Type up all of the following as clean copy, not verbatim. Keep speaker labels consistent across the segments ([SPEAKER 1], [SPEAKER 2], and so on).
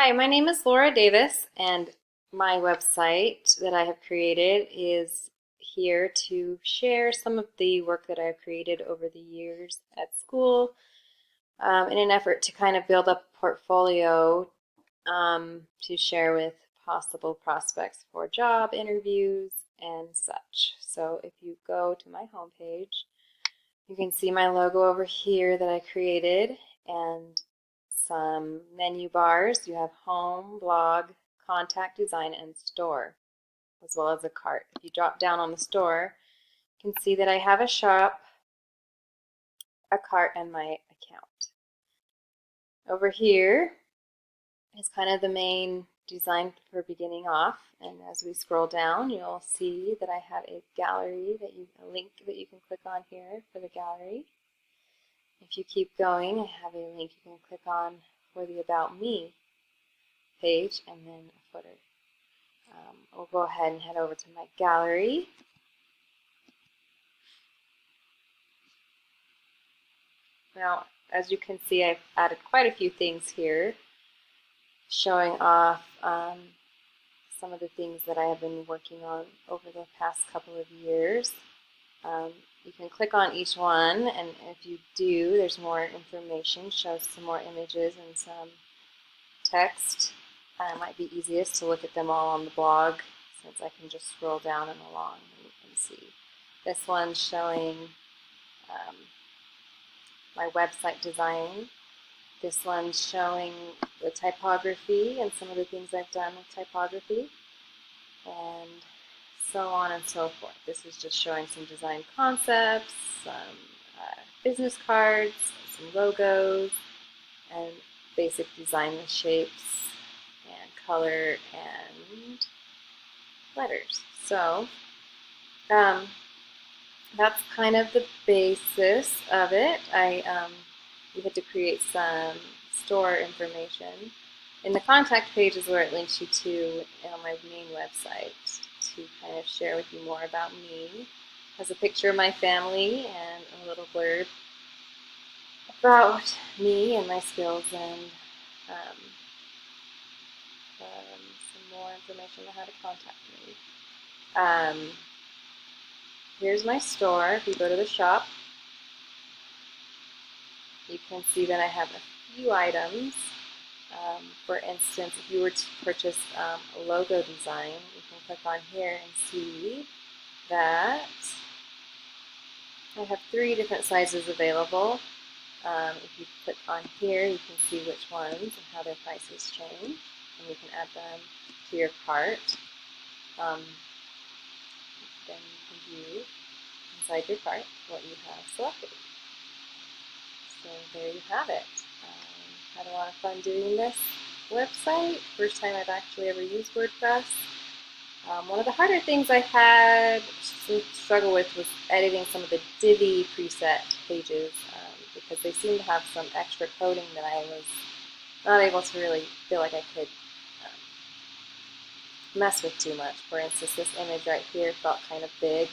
[SPEAKER 1] Hi, my name is Laura Davis, and my website that I have created is here to share some of the work that I've created over the years at school in an effort to kind of build up a portfolio to share with possible prospects for job interviews and such. So if you go to my homepage, you can see my logo over here that I created and some menu bars. You have home, blog, contact, design, and store, as well as a cart. If you drop down on the store, you can see that I have a shop, a cart, and my account. Over here is kind of the main design for beginning off, and as we scroll down, you'll see that I have a gallery a link that you can click on here for the gallery. If you keep going, I have a link you can click on for the About Me page and then a footer. We'll go ahead and head over to my gallery. Now, as you can see, I've added quite a few things here, showing off some of the things that I have been working on over the past couple of years. You can click on each one, and if you do, there's more information, shows some more images and some text. It might be easiest to look at them all on the blog, since I can just scroll down and along and you can see. This one's showing my website design. This one's showing the typography and some of the things I've done with typography, and so on and so forth. This is just showing some design concepts, some business cards, some logos, and basic design with shapes and color and letters. So that's kind of the basis of it. You had to create some store information. In the contact page is where it links you to my main website to kind of share with you more about me. It has a picture of my family and a little blurb about me and my skills, and some more information on how to contact me. Here's my store. If you go to the shop, you can see that I have a few items. For instance, if you were to purchase a logo design, you can click on here and see that I have 3 different sizes available. If you click on here, you can see which ones and how their prices change, and you can add them to your cart. Then you can view inside your cart what you have selected. So there you have it. Had a lot of fun doing this website. First time I've actually ever used WordPress. One of the harder things I had to struggle with was editing some of the Divi preset pages because they seem to have some extra coding that I was not able to really feel like I could mess with too much. For instance, this image right here felt kind of big.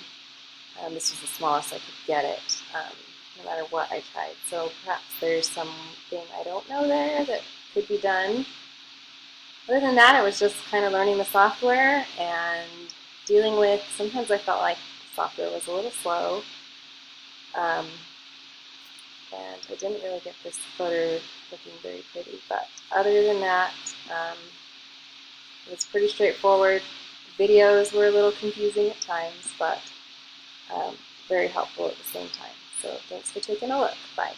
[SPEAKER 1] This was the smallest I could get it, no matter what I tried. So perhaps there's something I don't know there that could be done. Other than that, it was just kind of learning the software and dealing with, sometimes I felt like the software was a little slow. And I didn't really get this footer looking very pretty. But other than that, it was pretty straightforward. Videos were a little confusing at times, but very helpful at the same time. So thanks for taking a look. Bye.